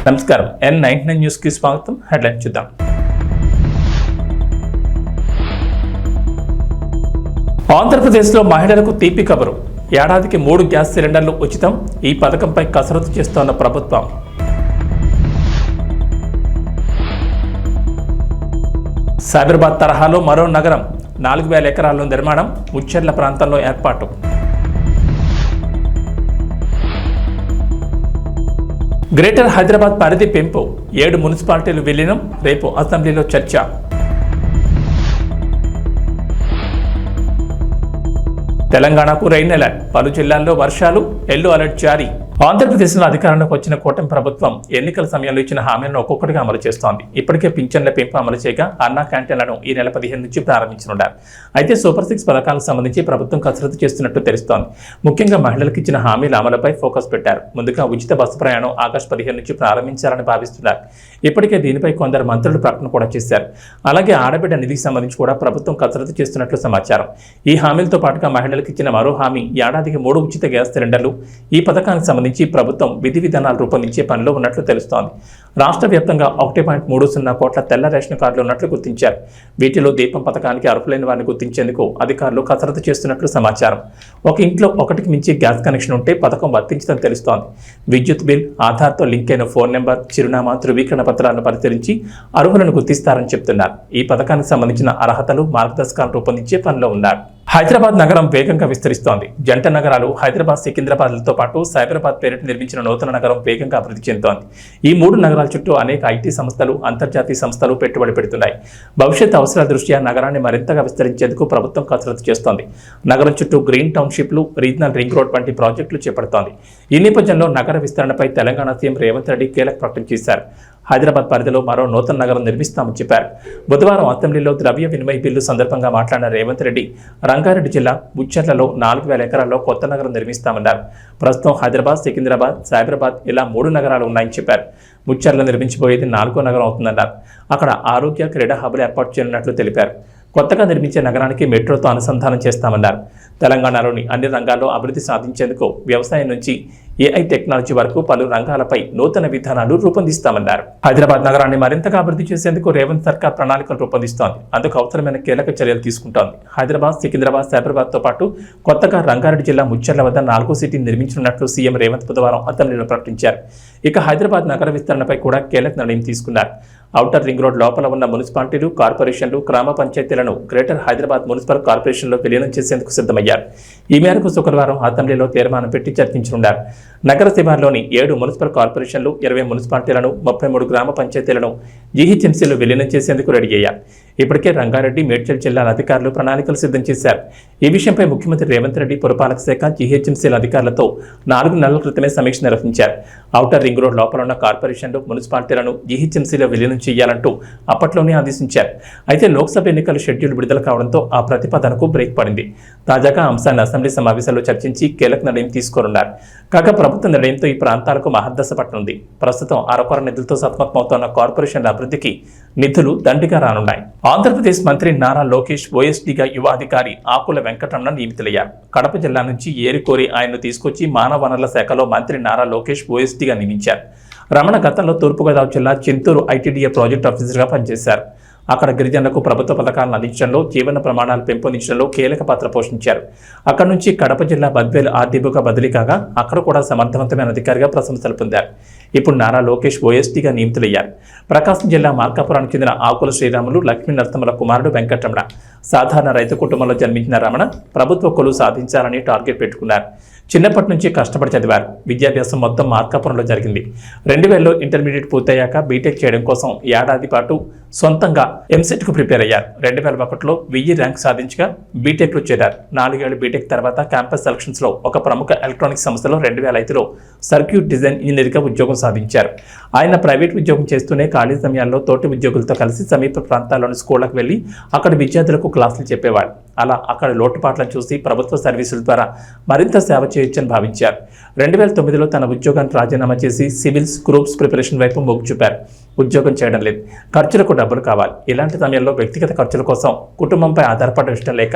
నమస్కారం N99 news కి స్వాగతం. హెడ్లైన్ చూద్దాం. ఆంధ్రప్రదేశ్లో మహిళలకు తీపి కబురు. ఏడాదికి 3 గ్యాస్ సిలిండర్లు ఉచితం. ఈ పథకంపై కసరత్తు చేస్తోన్న ప్రభుత్వం. సైబరాబాద్ తరహాలో మరో నగరం 4000 ఎకరాల్లో నిర్మాణం. ముచ్చెర్ల ప్రాంతంలో ఏర్పాటు. గ్రేటర్ హైదరాబాద్ పరిధి పెంపు. 7 మున్సిపాలిటీలు విలీనం. రేపు అసెంబ్లీలో చర్చ. తెలంగాణకు రెయిన్ అలర్ట్. పలు జిల్లాల్లో వర్షాలు. ఎల్లో అలర్ట్ జారీ. ఆంధ్రప్రదేశ్లో అధికారంలోకి వచ్చిన కూటమి ప్రభుత్వం ఎన్నికల సమయంలో ఇచ్చిన హామీలను ఒక్కొక్కటిగా అమలు చేస్తోంది. ఇప్పటికే పింఛన్ల పెంపు అమలు చేయగా అన్నా క్యాంటీన్లను ఈ నెల 15 నుంచి ప్రారంభించనున్నారు. అయితే సూపర్ 6 పథకాలకు సంబంధించి ప్రభుత్వం కసరత్తు చేస్తున్నట్టు తెలుస్తోంది. ముఖ్యంగా మహిళలకు ఇచ్చిన హామీల అమలుపై ఫోకస్ పెట్టారు. ముందుగా ఉచిత బస్సు ప్రయాణం ఆగస్టు 15 నుంచి ప్రారంభించాలని భావిస్తున్నారు. ఇప్పటికే దీనిపై కొందరు మంత్రులు ప్రకటన కూడా చేశారు. అలాగే ఆడబిడ్డ నిధికి సంబంధించి కూడా ప్రభుత్వం కసరత్తు చేస్తున్నట్లు సమాచారం. ఈ హామీలతో పాటుగా మహిళలకు ఇచ్చిన మరో హామీ ఏడాదికి 3 ఉచిత గ్యాస్ సిలిండర్లు. ఈ పథకానికి సంబంధించి ప్రభుత్వం విధి విధానాలు రూపొందించే పనిలో ఉన్నట్లు తెలుస్తోంది. రాష్ట్ర వ్యాప్తంగా 1.30 కోట్ల తెల్ల రేషన్ కార్డులు ఉన్నట్లు గుర్తించారు. వీటిలో దీపం పథకానికి అర్హులైన వారిని గుర్తించేందుకు అధికారులు కసరత్తు చేస్తున్నట్లు సమాచారం. ఒక ఇంట్లో ఒకటికి మించి గ్యాస్ కనెక్షన్ ఉంటే పథకం వర్తించదని తెలుస్తోంది. విద్యుత్ బిల్, ఆధార్తో లింక్ అయిన ఫోన్ నెంబర్, చిరునామా, ధృవీకరణ పత్రాలను పరిశీలించి అర్హులను గుర్తిస్తారని చెబుతున్నారు. ఈ పథకానికి సంబంధించిన అర్హతలు, మార్గదర్శకాలు రూపొందించే పనిలో ఉన్నారు. హైదరాబాద్ నగరం వేగంగా విస్తరిస్తోంది. జంట నగరాలు హైదరాబాద్, సికింద్రాబాద్లతో పాటు సైబరాబాద్ పేరిట నిర్మించిన నూతన నగరం వేగంగా అభివృద్ధి చెందుతోంది. ఈ 3 నగరాల చుట్టూ అనేక ఐటీ సంస్థలు, అంతర్జాతీయ సంస్థలు పెట్టుబడి పెడుతున్నాయి. భవిష్యత్ అవసరాల దృష్ట్యా నగరాన్ని మరింతగా విస్తరించేందుకు ప్రభుత్వం కసరత్తు చేస్తోంది. నగరం చుట్టూ గ్రీన్ టౌన్షిప్లు, రీజనల్ రింగ్ రోడ్ వంటి ప్రాజెక్టులు చేపడుతోంది. ఈ నేపథ్యంలో నగర విస్తరణపై తెలంగాణ సీఎం రేవంత్ రెడ్డి కీలక ప్రకటన చేశారు. హైదరాబాద్ పరిధిలో మరో నూతన నగరం నిర్మిస్తామని చెప్పారు. బుధవారం అసెంబ్లీలో ద్రవ్య వినిమయ బిల్లు సందర్భంగా మాట్లాడిన రేవంత్ రెడ్డి రంగారెడ్డి జిల్లా ముచ్చెర్లలో 4000 ఎకరాల్లో కొత్త నగరం నిర్మిస్తామన్నారు. ప్రస్తుతం హైదరాబాద్, సికింద్రాబాద్, సైబరాబాద్ ఇలా 3 నగరాలు ఉన్నాయని చెప్పారు. ముచ్చెర్ల నిర్మించబోయేది 4వ నగరం అవుతుందన్నారు. అక్కడ ఆరోగ్య, క్రీడా హబ్లు ఏర్పాటు చేయనున్నట్లు తెలిపారు. కొత్తగా నిర్మించే నగరానికి మెట్రోతో అనుసంధానం చేస్తామన్నారు. తెలంగాణలోని అన్ని రంగాల్లో అభివృద్ధి సాధించేందుకు వ్యవసాయం నుంచి AI టెక్నాలజీ వరకు పలు రంగాలపై నూతన విధానాలు రూపొందిస్తామన్నారు. హైదరాబాద్ నగరాన్ని మరింతగా అభివృద్ధి చేసేందుకు రేవంత్ సర్కార్ ప్రణాళికలు రూపొందిస్తోంది. అందుకు అవసరమైన కీలక చర్యలు తీసుకుంటోంది. హైదరాబాద్, సికింద్రాబాద్, సైబరాబాద్తో పాటు కొత్తగా రంగారెడ్డి జిల్లా ముచ్చెర్ల వద్ద 4వ సిటీని నిర్మించనున్నట్లు సీఎం రేవంత్ బుధవారం అసెంబ్లీలో ప్రకటించారు. ఇక హైదరాబాద్ నగర విస్తరణపై కూడా కీలక నిర్ణయం తీసుకున్నారు. ఔటర్ రింగ్ రోడ్ లోపల ఉన్న మున్సిపాలిటీలు, కార్పొరేషన్లు, గ్రామ పంచాయతీలను గ్రేటర్ హైదరాబాద్ మున్సిపల్ కార్పొరేషన్లో విలీనం చేసేందుకు సిద్ధమయ్యారు. ఈ మేరకు శుక్రవారం అసెంబ్లీలో తీర్మానం పెట్టి చర్చించనున్నారు. నగర శివార్లోని 7 మున్సిపల్ కార్పొరేషన్లు, 20 మున్సిపాలిటీలను, 33 గ్రామ పంచాయతీలను జీహెచ్ఎంసీలో విలీనం చేసేందుకు రెడీ అయ్యారు. ఇప్పటికే రంగారెడ్డి, మేడ్చల్ జిల్లాల అధికారులు ప్రణాళికలు సిద్ధం చేశారు. ఈ విషయంపై ముఖ్యమంత్రి రేవంత్ రెడ్డి పురపాలక శాఖ, జీహెచ్ఎంసీల అధికారులతో 4 నెలల క్రితమే సమీక్ష నిర్వహించారు. ఔటర్ రింగ్ రోడ్ లోపల ఉన్న కార్పొరేషన్లు, మున్సిపాలిటీలను జీహెచ్ఎంసీలో విలీనం చేయాలంటూ అప్పట్లోనే ఆదేశించారు. అయితే లోక్సభ ఎన్నికల షెడ్యూల్ విడుదల కావడంతో ఆ ప్రతిపాదనకు బ్రేక్ పడింది. తాజాగా అంశాన్ని అసెంబ్లీ సమావేశాల్లో చర్చించి కీలక నిర్ణయం తీసుకోనున్నారు. కాగా ప్రభుత్వ నిర్ణయంతో ఈ ప్రాంతాలకు మహద్దశ పట్టనుంది. ప్రస్తుతం అరకొర నిధులతో సతమతమవుతున్న కార్పొరేషన్ల అభివృద్ధికి నిధులు దండిగా రానున్నాయి. ఆంధ్రప్రదేశ్ మంత్రి నారా లోకేష్ OSDగా యువ అధికారి ఆకుల వెంకటరమణ నియమితులయ్యారు. కడప జిల్లా నుంచి ఏరికోరి ఆయన్ను తీసుకొచ్చి మానవ వనరుల శాఖలో మంత్రి నారా లోకేష్ OSDగా నియమించారు. రమణ గతంలో తూర్పుగోదావరి జిల్లా చింతూరు ITDA ప్రాజెక్ట్ ఆఫీసర్గా పనిచేశారు. అక్కడ గిరిజనులకు ప్రభుత్వ పథకాలను అందించడంలో, జీవన ప్రమాణాలు పెంపొందించడంలో కీలక పాత్ర పోషించారు. అక్కడి నుంచి కడప జిల్లా బద్వేలు RDOగా బదిలీ కాగా అక్కడ కూడా సమర్థవంతమైన అధికారిగా ప్రశంసలు పొందారు. ఇప్పుడు నారా లోకేష్ OSDగా నియమితులయ్యారు. ప్రకాశం జిల్లా మార్కాపురానికి చెందిన ఆకుల శ్రీరాములు, లక్ష్మీ నరసింహల కుమారుడు వెంకటరమణ. సాధారణ రైతు కుటుంబంలో జన్మించిన రమణ ప్రభుత్వ కొలువు సాధించాలని టార్గెట్ పెట్టుకున్నారు. చిన్నప్పటి నుంచి కష్టపడి చదివారు. విద్యాభ్యాసం మొత్తం మార్కాపురంలో జరిగింది. 2000లో ఇంటర్మీడియట్ పూర్తయ్యాక బీటెక్ చేయడం కోసం ఏడాది పాటు సొంతంగా ఎంసెట్కు ప్రిపేర్ అయ్యారు. 2001లో 1000 ర్యాంక్ సాధించగా బీటెక్లో చేరారు. 4 ఏళ్లు బీటెక్ తర్వాత క్యాంపస్ సెలక్షన్స్లో ఒక ప్రముఖ ఎలక్ట్రానిక్స్ సంస్థలో 2005లో సర్క్యూట్ డిజైన్ ఇంజనీర్గా ఉద్యోగం సాధించారు. ఆయన ప్రైవేట్ ఉద్యోగం చేస్తూనే ఖాళీ సమయాల్లో తోటి ఉద్యోగులతో కలిసి సమీప ప్రాంతాల్లోని స్కూళ్లకు వెళ్లి అక్కడి విద్యార్థులకు క్లాసులు చెప్పేవాడు. అలా అక్కడ లోటుపాట్లను చూసి ప్రభుత్వ సర్వీసుల ద్వారా మరింత సేవ చేయొచ్చని భావించారు. 2009లో తన ఉద్యోగాన్ని రాజీనామా చేసి సివిల్స్, గ్రూప్స్ ప్రిపరేషన్ వైపు మొగ్గు చూపారు. ఉద్యోగం చేయడం లేదు, ఖర్చులకు డబ్బులు కావాలి. ఇలాంటి సమయంలో వ్యక్తిగత ఖర్చుల కోసం కుటుంబంపై ఆధారపడడం ఇష్టం లేక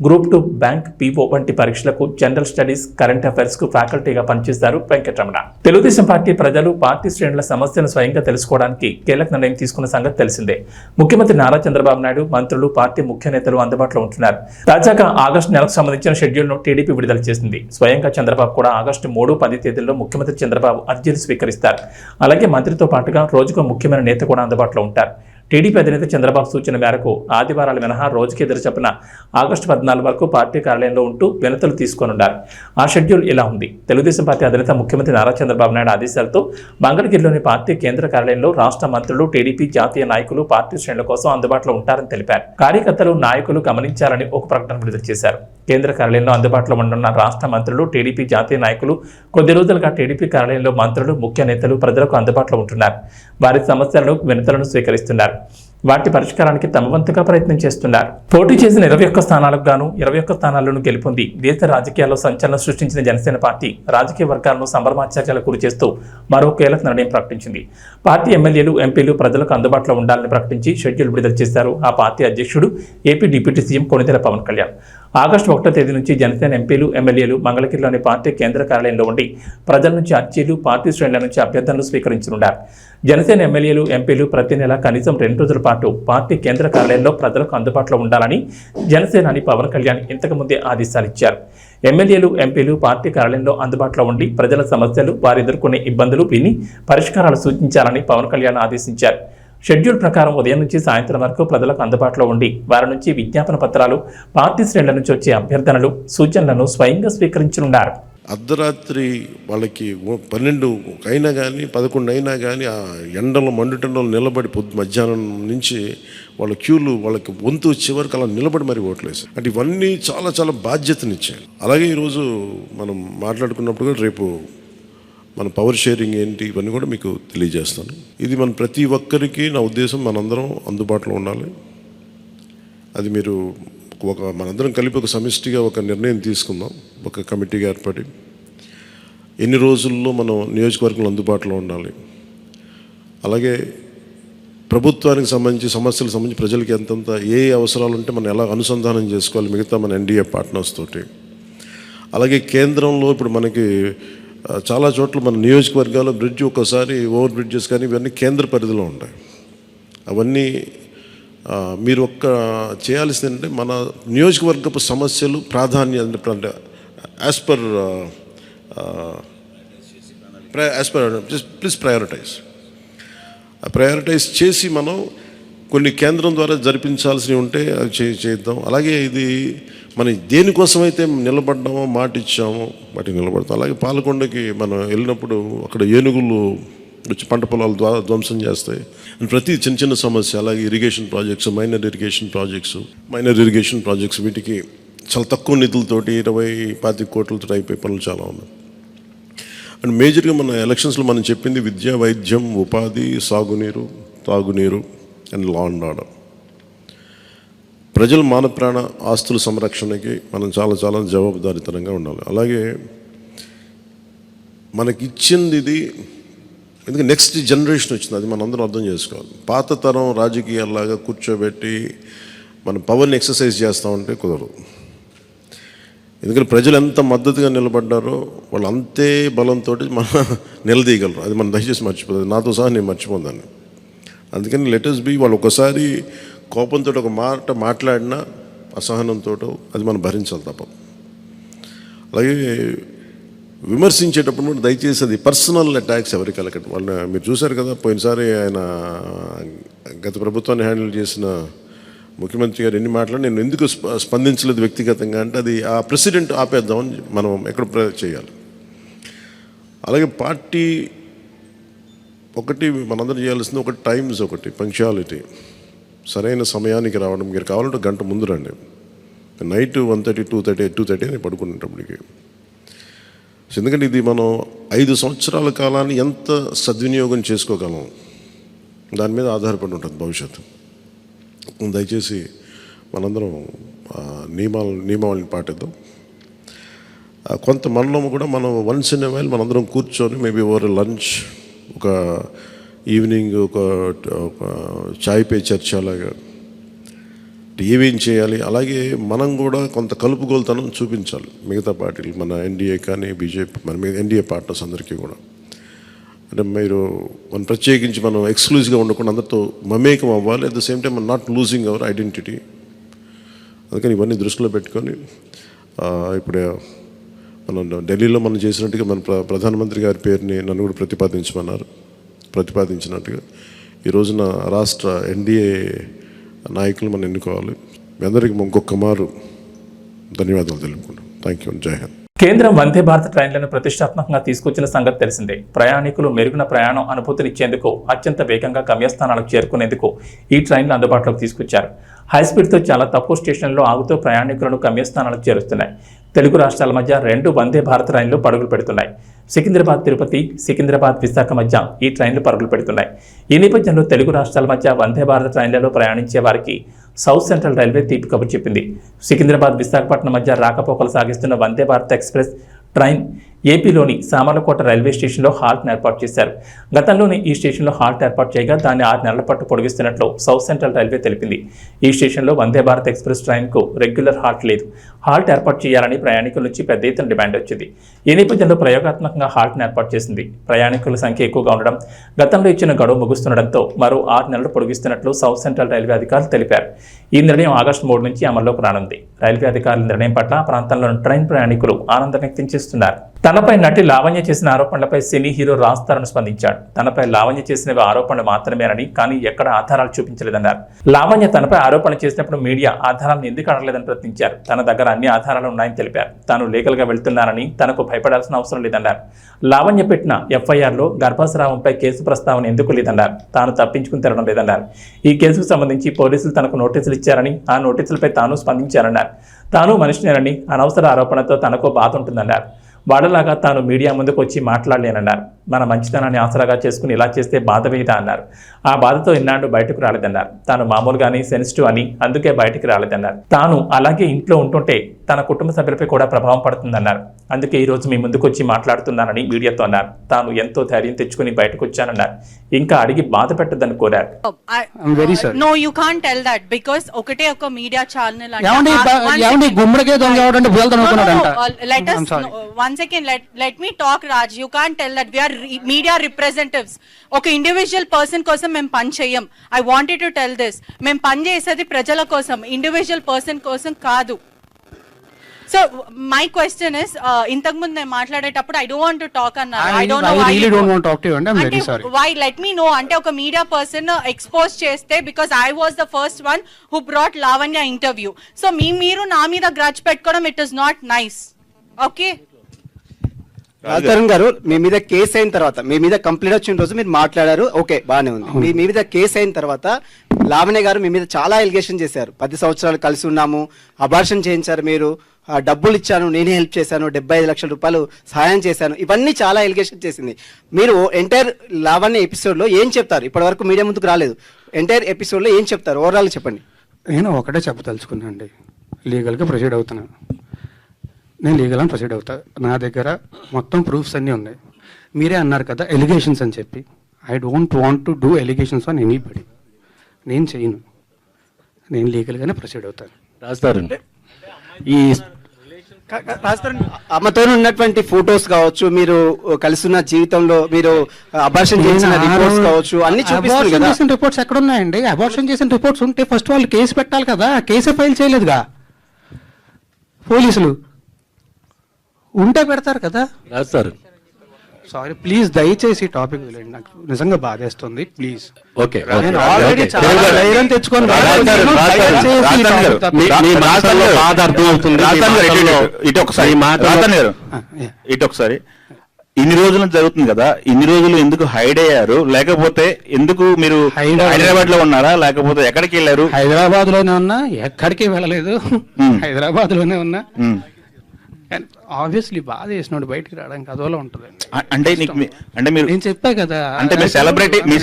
గ్రూప్ 2, బ్యాంక్, పీఓ వంటి పరీక్షలకు జనరల్ స్టడీస్, కరెంట్ అఫైర్స్ కు ఫ్యాకల్టీగా పనిచేశారు వెంకటరమణ. తెలుగుదేశం పార్టీ ప్రజలు, పార్టీ శ్రేణుల సమస్యలను స్వయంగా తెలుసుకోవడానికి కీలక నిర్ణయం తీసుకున్న సంగతి తెలిసిందే. ముఖ్యమంత్రి నారా చంద్రబాబు నాయుడు, మంత్రులు, పార్టీ ముఖ్య నేతలు అందుబాటులో ఉంటున్నారు. తాజాగా ఆగస్టు నెలకు సంబంధించిన షెడ్యూల్ను టీడీపీ విడుదల చేసింది. స్వయంగా చంద్రబాబు కూడా ఆగస్టు 3, 10 తేదీల్లో ముఖ్యమంత్రి చంద్రబాబు అర్జీలు స్వీకరిస్తారు. అలాగే మంత్రితో పాటుగా రోజుకో ముఖ్యమైన నేత కూడా అందుబాటులో ఉంటారు. టీడీపీ అధినేత చంద్రబాబు సూచన మేరకు ఆదివారాలు మినహా రోజుకి ఎదురు చొప్పున ఆగస్టు 14 వరకు పార్టీ కార్యాలయంలో ఉంటూ వినతులు తీసుకోనున్నారు. ఆ షెడ్యూల్ ఇలా ఉంది. తెలుగుదేశం పార్టీ అధినేత ముఖ్యమంత్రి నారా చంద్రబాబు నాయుడు ఆదేశాలతో మంగళగిరిలోని పార్టీ కేంద్ర కార్యాలయంలో రాష్ట్ర మంత్రులు, టీడీపీ జాతీయ నాయకులు పార్టీ శ్రేణుల కోసం అందుబాటులో ఉంటారని తెలిపారు. కార్యకర్తలు, నాయకులు గమనించాలని ఒక ప్రకటన విడుదల చేశారు. కేంద్ర కార్యాలయంలో అందుబాటులో ఉండనున్న రాష్ట్ర మంత్రులు, టీడీపీ జాతీయ నాయకులు కొద్ది రోజులుగా టీడీపీ కార్యాలయంలో మంత్రులు, ముఖ్య నేతలు ప్రజలకు అందుబాటులో ఉంటున్నారు. వారి సమస్యలను, వినతులను స్వీకరిస్తున్నారు. వాటి పరిష్కారానికి తమ వంతుగా ప్రయత్నం చేస్తున్నారు. పోటీ చేసిన 21 స్థానాలకు గాను 21 స్థానాలను గెలుపొంది దేశ రాజకీయాల్లో సంచలనం సృష్టించిన జనసేన పార్టీ రాజకీయ వర్గాలను సంబరమాచార్యాలకు గురి చేస్తూ మరో కీలక నిర్ణయం ప్రకటించింది. పార్టీ ఎమ్మెల్యేలు, ఎంపీలు ప్రజలకు అందుబాటులో ఉండాలని ప్రకటించి షెడ్యూల్ విడుదల చేశారు ఆ పార్టీ అధ్యక్షుడు, AP deputy CM Konidela Pawan Kalyan. August 1వ తేదీ నుంచి జనసేన ఎంపీలు, ఎమ్మెల్యేలు మంగళగిరిలోని పార్టీ కేంద్ర కార్యాలయంలో ఉండి ప్రజల నుంచి అర్జీలు, పార్టీ శ్రేణుల నుంచి అభ్యర్థనలు స్వీకరించనున్నారు. జనసేన ఎమ్మెల్యేలు, ఎంపీలు ప్రతి నెల కనీసం 2 రోజుల పాటు పార్టీ కేంద్ర కార్యాలయంలో ప్రజలకు అందుబాటులో ఉండాలని జనసేనాని పవన్ కళ్యాణ్ ఇంతకుముందే ఆదేశాలు ఇచ్చారు. ఎమ్మెల్యేలు, ఎంపీలు పార్టీ కార్యాలయంలో అందుబాటులో ఉండి ప్రజల సమస్యలు, వారు ఎదుర్కొనే ఇబ్బందులు విని పరిష్కారాలు సూచించాలని పవన్ కళ్యాణ్ ఆదేశించారు. షెడ్యూల్ ప్రకారం ఉదయం నుంచి సాయంత్రం వరకు ప్రజలకు అందుబాటులో ఉండి వారి నుంచి విజ్ఞాపన పత్రాలు, పార్టీ శ్రేణుల నుంచి వచ్చే అభ్యర్థనలు, సూచనలను స్వయంగా స్వీకరించనున్నారు. అర్ధరాత్రి వాళ్ళకి 12 అయినా కానీ 11 అయినా కానీ ఆ ఎండలో మండుటెండలో నిలబడి మధ్యాహ్నం నుంచి వాళ్ళ క్యూలు వాళ్ళకి వంతు వచ్చే వరకు అలా నిలబడి మరి ఓట్లేసి అంటే ఇవన్నీ చాలా చాలా బాధ్యతనిచ్చాయి. అలాగే ఈరోజు మనం మాట్లాడుకున్నప్పుడు కూడా రేపు మన పవర్ షేరింగ్ ఏంటి ఇవన్నీ కూడా మీకు తెలియజేస్తాను. ఇది మన ప్రతి ఒక్కరికి నా ఉద్దేశం మనందరం అందుబాటులో ఉండాలి. అది మీరు మనందరం కలిపి ఒక సమిష్టిగా ఒక నిర్ణయం తీసుకుందాం. ఒక కమిటీగా ఏర్పడి ఎన్ని రోజుల్లో మనం నియోజకవర్గంలో అందుబాటులో ఉండాలి. అలాగే ప్రభుత్వానికి సంబంధించి సమస్యలకు సంబంధించి ప్రజలకి ఎంతంత ఏ అవసరాలు ఉంటే మనం ఎలా అనుసంధానం చేసుకోవాలి మిగతా మన ఎన్డీఏ పార్ట్నర్స్ తోటి. అలాగే కేంద్రంలో ఇప్పుడు మనకి చాలా చోట్ల మన నియోజకవర్గాల్లో బ్రిడ్జ్ ఒక్కసారి ఓవర్ బ్రిడ్జెస్ కానీ ఇవన్నీ కేంద్ర పరిధిలో ఉంటాయి. అవన్నీ మీరు చేయాల్సింది ఏంటంటే మన నియోజకవర్గపు సమస్యలు ప్రాధాన్యత అంటే యాజ్ పర్ ప్లీజ్ ప్రయారిటైజ్ చేసి మనం కొన్ని కేంద్రం ద్వారా జరిపించాల్సినవి ఉంటే అది చేద్దాం. అలాగే ఇది మనం దేనికోసమైతే నిలబడ్డామో మాట ఇచ్చామో వాటికి నిలబడతాం. అలాగే పాలకొండకి మనం వెళ్ళినప్పుడు అక్కడ ఏనుగులు వచ్చి పంట పొలాలు ధ్వంసం చేస్తాయి. ప్రతి చిన్న చిన్న సమస్య. అలాగే irrigation projects, minor irrigation projects వీటికి చాలా తక్కువ నిధులతోటి 20-25 కోట్లతో అయిపోయే పనులు చాలా ఉన్నాయి. అండ్ మేజర్గా మన ఎలక్షన్స్లో మనం చెప్పింది విద్య, వైద్యం, ఉపాధి, సాగునీరు, తాగునీరు అండ్ లా అండ్ ఆర్డర్. ప్రజల మాన ప్రాణ ఆస్తుల సంరక్షణకి మనం చాలా చాలా జవాబుదారీతనంగా ఉండాలి. అలాగే మనకిచ్చింది ఇది ఎందుకంటే నెక్స్ట్ జనరేషన్ వచ్చింది, అది మనందరం అర్థం చేసుకోవాలి. పాత తరం రాజకీయాల్లాగా కూర్చోబెట్టి మనం పవర్ని ఎక్సర్సైజ్ చేస్తామంటే కుదరదు. ఎందుకంటే ప్రజలు ఎంత మద్దతుగా నిలబడ్డారో వాళ్ళు అంతే బలంతో మనం నిలదీయగలరు. అది మనం దయచేసి మర్చిపోతుంది. నాతో సహా నేను మర్చిపోదాన్ని. అందుకని లెటర్స్ బి వాళ్ళు ఒకసారి కోపంతో ఒక మాట మాట్లాడినా అసహనంతో అది మనం భరించాలి తప్పదు. అలాగే విమర్శించేటప్పుడు కూడా దయచేసి అది పర్సనల్ అటాక్స్ ఎవరికి కలగండి. వాళ్ళని మీరు చూశారు కదా, పోయినసారి ఆయన గత ప్రభుత్వాన్ని హ్యాండిల్ చేసిన ముఖ్యమంత్రి గారు ఎన్ని మాట్లాడి నేను ఎందుకు స్పందించలేదు వ్యక్తిగతంగా అంటే అది ఆ ప్రెసిడెంట్ ఆపేద్దామని మనం ఎక్కడ చేయాలి. అలాగే పార్టీ ఒకటి మనందరూ చేయాల్సింది ఒకటి టైమ్స్, ఒకటి పంక్చువాలిటీ, సరైన సమయానికి రావడం. మీరు కావాలంటే గంట ముందు రండి. నైట్ 1:30, 2:30 అని పడుకునేటప్పటికి. ఎందుకంటే ఇది మనం 5 సంవత్సరాల కాలాన్ని ఎంత సద్వినియోగం చేసుకోగలం దాని మీద ఆధారపడి ఉంటుంది భవిష్యత్తు. దయచేసి మనందరం నియమావళిని పాటిద్దాం. కొంత మనలో కూడా మనం వన్స్ ఇన్ ఎ వైల్ మనందరం కూర్చొని మేబీ ఓవర్ లంచ్ ఒక ఈవినింగ్ ఒక చాయ్ పే చర్చ అలాగా ఏమేం చేయాలి. అలాగే మనం కూడా కొంత కలుపుగోలుతనం చూపించాలి మిగతా పార్టీలు, మన ఎన్డీఏ కానీ బీజేపీ, మన ఎన్డీఏ పార్ట్నర్స్ అందరికీ కూడా. అంటే మనం ప్రత్యేకించి మనం ఎక్స్క్లూజివ్గా ఉండకుండా అందరితో మమేకం అవ్వాలి. At the same time not losing our identity. అందుకని ఇవన్నీ దృష్టిలో పెట్టుకొని ఇప్పుడు మనం ఢిల్లీలో మనం చేసినట్టుగా మన ప్రధానమంత్రి గారి పేరుని నన్ను కూడా ప్రతిపాదించినట్టుగా ఈ రోజున రాష్ట్ర ఎన్డీఏ నాయకులు మనం ఎన్నుకోవాలి. మీ అందరికీ ఇంకొక మారు ధన్యవాదాలు తెలుపుకుంటాం. Thank you. జై హింద్. కేంద్రం వందే భారత్ ట్రైన్లను ప్రతిష్టాత్మకంగా తీసుకొచ్చిన సంగతి తెలిసిందే. ప్రయాణికులు మెరుగున ప్రయాణం అనుభూతినిచ్చేందుకు అత్యంత వేగంగా గమ్యస్థానాలకు చేరుకునేందుకు ఈ ట్రైన్లు అందుబాటులోకి తీసుకొచ్చారు. హైస్పీడ్తో చాలా తక్కువ స్టేషన్లలో ఆగుతూ ప్రయాణికులను గమ్యస్థానాలకు చేరుస్తున్నాయి. తెలుగు రాష్ట్రాల మధ్య 2 వందే భారత్ ట్రైన్లు పరుగులు పెడుతున్నాయి. సికింద్రాబాద్ తిరుపతి, సికింద్రాబాద్ విశాఖ మధ్య ఈ ట్రైన్లు పరుగులు పెడుతున్నాయి. ఈ నేపథ్యంలో తెలుగు రాష్ట్రాల మధ్య వందే భారత్ ట్రైన్లలో ప్రయాణించే వారికి సౌత్ సెంట్రల్ రైల్వే తీపి కబురు చెప్పింది. సికింద్రాబాద్ విశాఖపట్నం మధ్య రాకపోకలు సాగిస్తున్న వందే భారత్ ఎక్స్ప్రెస్ ట్రైన్ ఏపీలోని సామర్లకోట రైల్వే స్టేషన్లో హాల్ట్ను ఏర్పాటు చేశారు. గతంలోనే ఈ స్టేషన్లో హాల్ట్ ఏర్పాటు చేయగా దాన్ని 6 నెలల పాటు పొడిగిస్తున్నట్లు సౌత్ సెంట్రల్ రైల్వే తెలిపింది. ఈ స్టేషన్లో Vande Bharat express ట్రైన్కు regular halt లేదు. హాల్ట్ ఏర్పాటు చేయాలని ప్రయాణికుల నుంచి పెద్ద ఎత్తున డిమాండ్ వచ్చింది. ఈ నేపథ్యంలో ప్రయోగాత్మకంగా హాల్ట్ను ఏర్పాటు చేసింది. ప్రయాణికుల సంఖ్య ఎక్కువగా ఉండడం, గతంలో ఇచ్చిన గడువు ముగుస్తుండటంతో మరో 6 నెలలు పొడిగిస్తున్నట్లు సౌత్ సెంట్రల్ రైల్వే అధికారులు తెలిపారు. ఈ నిర్ణయం ఆగస్టు 3 నుంచి అమల్లోకి రానుంది. రైల్వే అధికారుల నిర్ణయం పట్ల ఆ ప్రాంతంలోని ట్రైన్ ప్రయాణికులు ఆనందం వ్యక్తం చేస్తున్నారు. తనపై నటి లావణ్య చేసిన ఆరోపణలపై సినీ హీరో రాజ్ తరుణ్ స్పందించాడు. తనపై లావణ్య చేసినవి ఆరోపణలు మాత్రమేనని, కానీ ఎక్కడ ఆధారాలు చూపించలేదన్నారు. లావణ్య తనపై ఆరోపణలు చేసినప్పుడు మీడియా ఆధారాలను ఎందుకు అడగలేదని ప్రశ్నించారు. తన దగ్గర అన్ని ఆధారాలు ఉన్నాయని తెలిపారు. తాను లీగల్గా వెళ్తున్నానని, తనకు భయపడాల్సిన అవసరం లేదన్నారు. లావణ్య పెట్టిన ఎఫ్ఐఆర్లో గర్భస్రావంపై కేసు ప్రస్తావన ఎందుకు లేదన్నారు. తాను తప్పించుకుని తిరగడం లేదన్నారు. ఈ కేసుకు సంబంధించి పోలీసులు తనకు నోటీసులు ఇచ్చారని, ఆ నోటీసులపై తాను స్పందించారన్నారు. తాను మనిషినేనని, అనవసర ఆరోపణతో తనకు బాధ ఉంటుందన్నారు. వాళ్ళలాగా తాను మీడియా ముందుకు వచ్చి మాట్లాడలేనన్నారు. మన మంచితనాన్ని ఆసరాగా చేసుకుని ఇలా చేస్తే బాధ వేయదా అన్నారు. ఆ బాధతో ఇన్నాళ్ళు బయటకు రాలేదన్నారు. తాను మామూలుగానే సెన్సిటివ్ అని, అందుకే బయటికి రాలేదన్నారు. తాను అలాగే ఇంట్లో ఉంటుంటే తన కుటుంబ సభ్యులపై కూడా ప్రభావం పడుతుందన్నారు. అందుకే ఈ రోజు మీ ముందుకు వచ్చి మాట్లాడుతున్నానని మీడియాతో అన్నారు. తాను ఎంతో ధైర్యం తెచ్చుకుని బయటకు వచ్చానన్నారు. ఇంకా అడిగి బాధ పెట్టదని కోరారు. No, you can't tell that because ఒకటే ఒక media channel let us one second let me talk Raj. You can't tell that we are media representatives. ఒక ఇండివిజువల్ పర్సన్ కోసం మేము పని చేయం. I wanted to tell this. మేము పని చేసేది ప్రజల కోసం, ఇండివిజువల్ పర్సన్ కోసం కాదు. So my question is ఇంతకు ముందు నేను మాట్లాడేటప్పుడు I don't want to talk అన్నారు. I don't know why. I really don't want to talk to you and I'm very sorry. Why? Let me know. అంటే ఒక media person expose చేస్తే because I was the first one who brought Lavanya interview. So మీరు నా మీద grudge పెట్టుకోవడం it is not nice. Okay? Raj Tarun గారు, మీ మీద case అయిన తర్వాత, మీ మీద కంప్లైంట్ వచ్చిన రోజు మీరు మాట్లాడారు, ఓకే బానే ఉంది. మీ మీద కేసు అయిన తర్వాత లావణ్య గారు మీ మీద చాలా ఎలిగేషన్ చేశారు. 10 సంవత్సరాలు కలిసి ఉన్నాము, అబార్షన్ చేయించారు, మీరు డబ్బులు ఇచ్చాను, నేనే హెల్ప్ చేశాను, 75 లక్షల రూపాయలు సహాయం చేశాను, ఇవన్నీ చాలా ఎలిగేషన్ చేసింది. మీరు ఎంటైర్ లావణ్య ఎపిసోడ్లో ఏం చెప్తారు? ఇప్పటి వరకు మీడియా ముందుకు రాలేదు. ఎంటైర్ ఎపిసోడ్లో ఏం చెప్తారు? ఓవరాల్ చెప్పండి. నేను ఒకటే చెప్పదలుచుకున్నా అండి, లీగల్గా ప్రొసీడ్ అవుతున్నాను. నేను లీగల్గా ప్రొసీడ్ అవుతా. నా దగ్గర మొత్తం ప్రూఫ్స్ అన్నీ ఉన్నాయి. మీరే అన్నారు కదా ఎలిగేషన్స్ అని చెప్పి. I don't want to do allegations on anybody. నేను చేయను. నేను లీగల్గానే ప్రొసీడ్ అవుతాను. రాస్తారు ఈ అమ్మతో ఉన్నటువంటి ఫోటోస్ కావచ్చు, మీరు కలిసిన జీవితంలో మీరు అబార్షన్ చేసిన రిపోర్ట్స్ కావచ్చు, అన్ని చూపిస్తారు కదా. రిపోర్ట్స్ ఎక్కడ ఉన్నాయండి? అబార్షన్ చేసిన రిపోర్ట్స్ ఉంటే ఫస్ట్ వాళ్ళు కేసు పెట్టాలి కదా. కేసే ఫైల్ చేయలేదుగా పోలీసులు. ఉంటే పెడతారు కదా. రాస్తారు. సారీ ప్లీజ్, దయచేసి టాపిక్ వెళ్ళండి. నాకు నిజంగా బాధేస్తుంది. ప్లీజ్. ఓకే, ఆల్రెడీ చాలా ధైర్యం తెచ్చుకొని ఇటు ఒకసారి ఇన్ని రోజులు జరుగుతుంది కదా, ఇన్ని రోజులు ఎందుకు హైడ్ అయ్యారు? లేకపోతే ఎందుకు మీరు హైదరాబాద్ లో ఉన్నారా, లేకపోతే ఎక్కడికి వెళ్ళారు? హైదరాబాద్ లోనే ఉన్నా, ఎక్కడికి వెళ్ళలేదు. హైదరాబాద్ లోనే ఉన్నా. ఆబ్వియస్లీ బాధ చేసినోడు బయటికి రావడానికి అదోలా ఉంటుంది. అంటే మీరు నేను చెప్పా కదా, అంటే మీ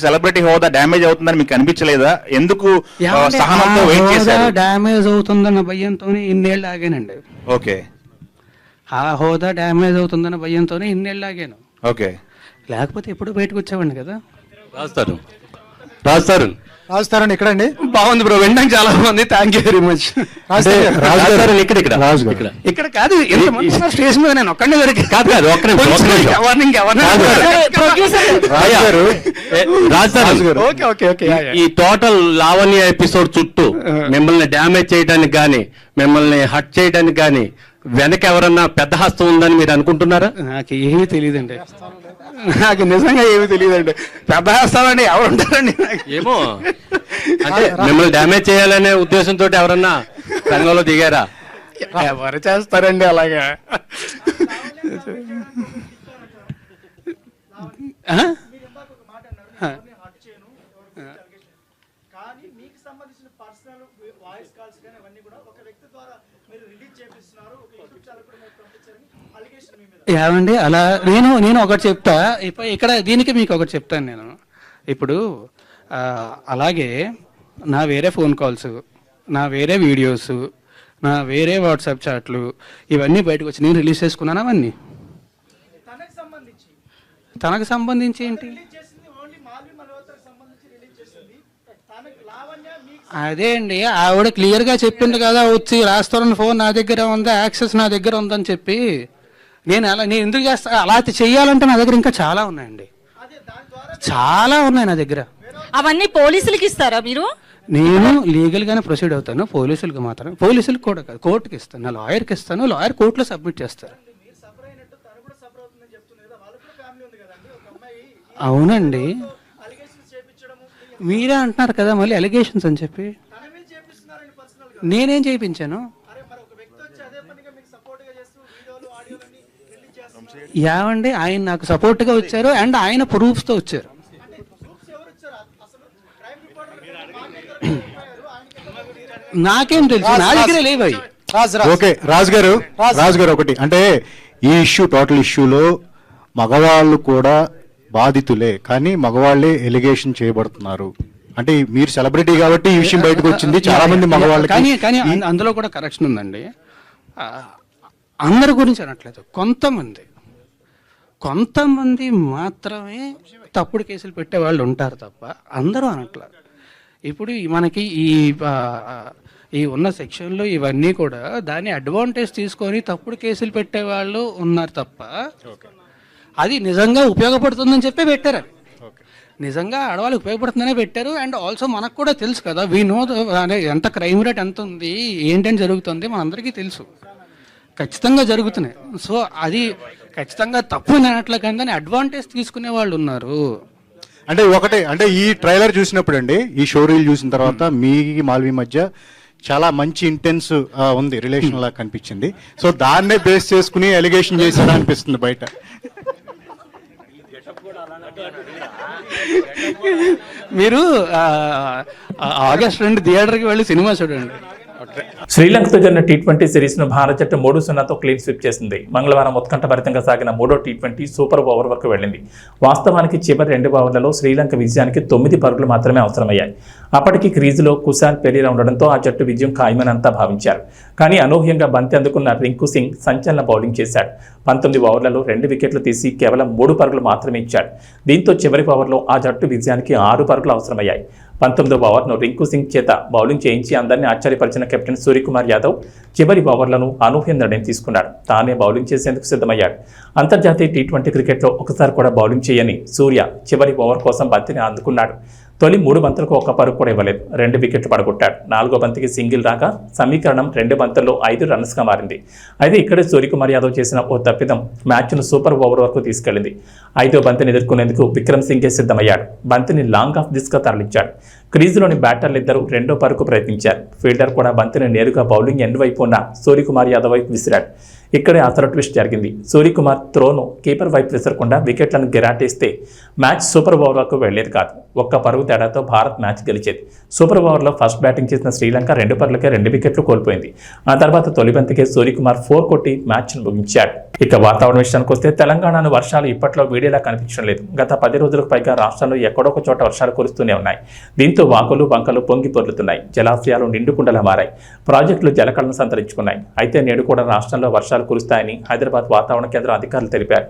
సెలబ్రిటీ హోదా డ్యామేజ్ అవుతుందని మీకు అనిపించలేదా? ఎందుకు సహనంతో వెయిట్ చేశారు? డ్యామేజ్ అవుతుందన్న భయంతోనే ఇన్నేళ్ళు ఆగానండి. ఓకే, ఆ హోదా డ్యామేజ్ అవుతుందన్న భయంతోనే ఇన్నేళ్ళు ఆగాను. ఓకే, లేకపోతే ఎప్పుడు బయటకు వచ్చేవాడిని కదా. రాజుతారని ఎక్కడండి? బాగుంది బ్రో, వినడానికి చాలా బాగుంది. Thank you very much. ఇక్కడ కాదు, స్టేషన్ మీద నేను ఒక్కడే దొరికి ఈ టోటల్ లావణ్య ఎపిసోడ్ చుట్టూ మిమ్మల్ని డ్యామేజ్ చేయడానికి కానీ మిమ్మల్ని హట్ చేయడానికి కానీ వెనక ఎవరన్నా పెద్ద హస్తం ఉందని మీరు అనుకుంటున్నారా? నాకు ఏమీ తెలియదండి, నాకు నిజంగా ఏమీ తెలియదండి. పెద్ద హస్తాలండి ఎవరు ఉంటారండి? ఏమో, అంటే మిమ్మల్ని డ్యామేజ్ చేయాలనే ఉద్దేశంతో ఎవరన్నా రంగంలో దిగారా? ఎవరు చేస్తారండి అలాగా? ఏమండి అలా నేను ఒకటి చెప్తా. ఇక్కడ దీనికి మీకు ఒకటి చెప్తాను నేను. ఇప్పుడు అలాగే నా వేరే ఫోన్ కాల్స్, నా వేరే వీడియోస్, నా వేరే వాట్సాప్ చాట్లు ఇవన్నీ బయటకు వచ్చి నేను రిలీజ్ చేసుకున్నాను. అవన్నీ తనకు సంబంధించి ఏంటి? అదే అండి, ఆవిడ క్లియర్గా చెప్పింది కదా, వచ్చి రాస్తారని ఫోన్ నా దగ్గర ఉంది, యాక్సెస్ నా దగ్గర ఉందని చెప్పి. నేను ఎందుకు చేస్తా? అలా చెయ్యాలంటే నా దగ్గర ఇంకా చాలా ఉన్నాయండి, చాలా ఉన్నాయి నా దగ్గర. అవన్నీ పోలీసులకి ఇస్తారా మీరు? నేను లీగల్ గానే ప్రొసీడ్ అవుతాను. పోలీసులకు మాత్రం, పోలీసులకు కూడా కాదు, కోర్టుకి ఇస్తాను, నా లాయర్కి ఇస్తాను, లాయర్ కోర్టులో సబ్మిట్ చేస్తారు. అవునండి, మీరే అంటున్నారు కదా మళ్ళీ అలిగేషన్స్ అని చెప్పి. నేనేం చేయించాను? ఏమండి, ఆయన నాకు సపోర్ట్గా వచ్చారు అండ్ ఆయన ప్రూఫ్స్తో వచ్చారు. నాకేం తెలుసు, నా దగ్గర లేవు. ఓకే రాజు గారు ఒకటి అంటే ఈ ఇష్యూ, టోటల్ ఇష్యూలో మగవాళ్ళు కూడా బాధితులే, కానీ మగవాళ్లే ఎలిగేషన్ చేయబడుతున్నారు. అంటే మీరు సెలబ్రిటీ కాబట్టి ఈ విషయం బయటకు వచ్చింది, చాలా మంది మగవాళ్ళకి. కానీ అందులో కూడా కరెక్షన్ ఉందండి. అందరి గురించి అనట్లేదు, కొంతమంది మాత్రమే తప్పుడు కేసులు పెట్టే వాళ్ళు ఉంటారు తప్ప అందరూ అనట్లేదు. ఇప్పుడు మనకి ఈ ఉన్న సెక్షన్లో ఇవన్నీ కూడా దాన్ని అడ్వాంటేజ్ తీసుకొని తప్పుడు కేసులు పెట్టే వాళ్ళు ఉన్నారు తప్ప అది నిజంగా ఉపయోగపడుతుందని చెప్పి పెట్టారు. అవి నిజంగా ఆడవాళ్ళకి ఉపయోగపడుతుందనే పెట్టారు. అండ్ ఆల్సో మనకు కూడా తెలుసు కదా, వీ నో ఎంత క్రైమ్ రేట్ ఎంత ఉంది, ఏంటని జరుగుతుంది మనందరికీ తెలుసు, ఖచ్చితంగా జరుగుతున్నాయి. సో అది ఖచ్చితంగా తప్పు అనట్లే, కానీ దాన్ని అడ్వాంటేజ్ తీసుకునే వాళ్ళు ఉన్నారు. అంటే ఒకటే, అంటే ఈ ట్రైలర్ చూసినప్పుడు అండి, ఈ షో రీల్ చూసిన తర్వాత మీ మాల్వి మధ్య చాలా మంచి ఇంటెన్స్ ఉంది, రిలేషన్ లాగా కనిపించింది. సో దాన్నే బేస్ చేసుకుని ఎలిగేషన్ చేశారా అనిపిస్తుంది బయట. మీరు ఆగస్ట్ 2 థియేటర్కి వెళ్ళి సినిమా చూడండి. శ్రీలంకతో జరిగిన T20 సిరీస్ను భారత జట్టు 3-0తో క్లీన్ స్వీప్ చేసింది. మంగళవారం ఉత్కంఠభరితంగా సాగిన మూడో T20 సూపర్ ఓవర్ వరకు వెళ్ళింది. వాస్తవానికి చివరి 2 ఓవర్లలో శ్రీలంక విజయానికి 9 పరుగులు మాత్రమే అవసరమయ్యాయి. అప్పటికి క్రీజులో కుశాల్ పెరీరా ఉండడంతో ఆ జట్టు విజయం ఖాయమని అంతా భావించారు. కానీ అనూహ్యంగా బంతి అందుకున్న రింకు సింగ్ సంచలన బౌలింగ్ చేశాడు. 19 ఓవర్లలో 2 వికెట్లు తీసి కేవలం 3 పరుగులు మాత్రమే ఇచ్చాడు. దీంతో చివరి ఓవర్లో ఆ జట్టు విజయానికి 6 పరుగులు అవసరమయ్యాయి. 19వ ఓవర్ను రింకు సింగ్ చేత బౌలింగ్ చేయించి అందరినీ ఆశ్చర్యపరిచిన కెప్టెన్ సూర్యకుమార్ యాదవ్ చివరి ఓవర్లను అనూహ్య నిర్ణయం తీసుకున్నాడు. తానే బౌలింగ్ చేసేందుకు సిద్ధమయ్యాడు. అంతర్జాతీయ T20 క్రికెట్లో ఒకసారి కూడా బౌలింగ్ చేయని సూర్య చివరి ఓవర్ కోసం బంతిని అందుకున్నాడు. తొలి 3 బంతులకు 1 పరుగు కూడా ఇవ్వలేదు. 2 వికెట్లు పడగొట్టాడు. 4వ బంతికి సింగిల్ రాగా సమీకరణం 2 బంతుల్లో 5 రన్స్గా మారింది. అయితే ఇక్కడే సూర్యకుమార్ యాదవ్ చేసిన ఓ తప్పిదం మ్యాచ్ను సూపర్ ఓవర్ వరకు తీసుకెళ్లింది. 5వ బంతిని ఎదుర్కొనేందుకు విక్రమ్ సింగే సిద్ధమయ్యాడు. బంతిని లాంగ్ ఆఫ్ దిశగా తరలించాడు. క్రీజులోని బ్యాటర్లిద్దరూ 2వ పరుగు ప్రయత్నించారు. ఫీల్డర్ కూడా బంతిని నేరుగా బౌలింగ్ ఎండ్ వైపు ఉన్న సూర్యకుమార్ యాదవ్ వైపు విసిరాడు. ఇక్కడే అసలు ట్విస్ట్ జరిగింది. సూర్యకుమార్ త్రోను కీపర్ వైపు విసరకుండా వికెట్లను గిరాటేస్తే మ్యాచ్ సూపర్ ఓవర్ వరకు వెళ్లేది కాదు. 1 పరుగు తేడాతో భారత్ మ్యాచ్ గెలిచేది. సూపర్ ఓవర్లో ఫస్ట్ బ్యాటింగ్ చేసిన శ్రీలంక 2 పరుగులకే 2 వికెట్లు కోల్పోయింది. ఆ తర్వాత తొలి బంతికే సూర్యకుమార్ 4 కొట్టి మ్యాచ్ను ముగించాడు. ఇక వాతావరణ విషయానికి వస్తే తెలంగాణలో వర్షాలు ఇప్పట్లో వీడియోలా కనిపించడం లేదు. గత 10 రోజులకు పైగా రాష్ట్రంలో ఎక్కడొక చోట వర్షాలు కురుస్తూనే ఉన్నాయి. దీంతో దీంతో వాగులు వంకలు పొంగి పొర్లుతున్నాయి. జలాశయాలు నిండుకుండలా మారాయి. ప్రాజెక్టులు జలకళను సంతరించుకున్నాయి. అయితే నేడు కూడా రాష్ట్రంలో వర్షాలు కురుస్తాయని హైదరాబాద్ వాతావరణ కేంద్రం అధికారులు తెలిపారు.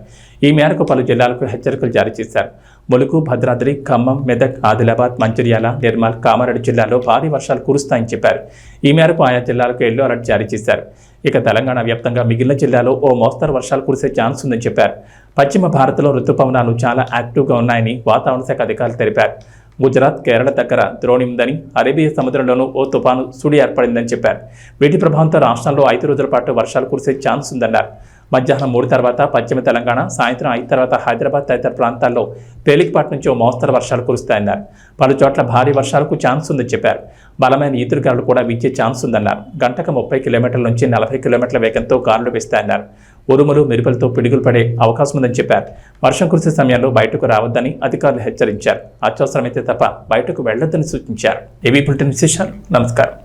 ఈ మేరకు పలు జిల్లాలకు హెచ్చరికలు జారీ చేశారు. ములుగు, భద్రాద్రి, ఖమ్మం, మెదక్, ఆదిలాబాద్, మంచిర్యాల, నిర్మల్, కామారెడ్డి జిల్లాల్లో భారీ వర్షాలు కురుస్తాయని చెప్పారు. ఈ మేరకు ఆయా జిల్లాలకు ఎల్లో అలర్ట్ జారీ చేశారు. ఇక తెలంగాణ వ్యాప్తంగా మిగిలిన జిల్లాలో ఓ మోస్తరు వర్షాలు కురిసే ఛాన్స్ ఉందని చెప్పారు. పశ్చిమ భారత్లో రుతుపవనాలు చాలా యాక్టివ్గా ఉన్నాయని వాతావరణ శాఖ అధికారులు తెలిపారు. గుజరాత్, కేరళ దగ్గర ద్రోణి ఉందని, అరేబియా సముద్రంలోనూ ఓ తుపాను సుడి ఏర్పడిందని చెప్పారు. వీటి ప్రభావంతో రాష్ట్రంలో 5 రోజుల పాటు వర్షాలు కురిసే ఛాన్స్ ఉందన్నారు. మధ్యాహ్నం 3 తర్వాత పశ్చిమ తెలంగాణ, సాయంత్రం 5 తర్వాత హైదరాబాద్ తదితర ప్రాంతాల్లో తేలికపాటి నుంచి ఓ మోస్తరు వర్షాలు కురుస్తాయన్నారు. పలు చోట్ల భారీ వర్షాలకు ఛాన్స్ ఉందని చెప్పారు. బలమైన ఈదురుగాలులు కూడా వీచే ఛాన్స్ ఉందన్నారు. గంటకు 30 కిలోమీటర్ల నుంచి 40 కిలోమీటర్ల వేగంతో గాలులు వేస్తాయన్నారు. ఉరుములు, మెరుపులతో పిడుగులు పడే అవకాశం ఉందని చెప్పారు. వర్షం కురిసే సమయంలో బయటకు రావద్దని అధికారులు హెచ్చరించారు. అత్యవసరమైతే తప్ప బయటకు వెళ్లొద్దని సూచించారు. ఏవీ బులెటిన్ విశేషాలు. నమస్కారం.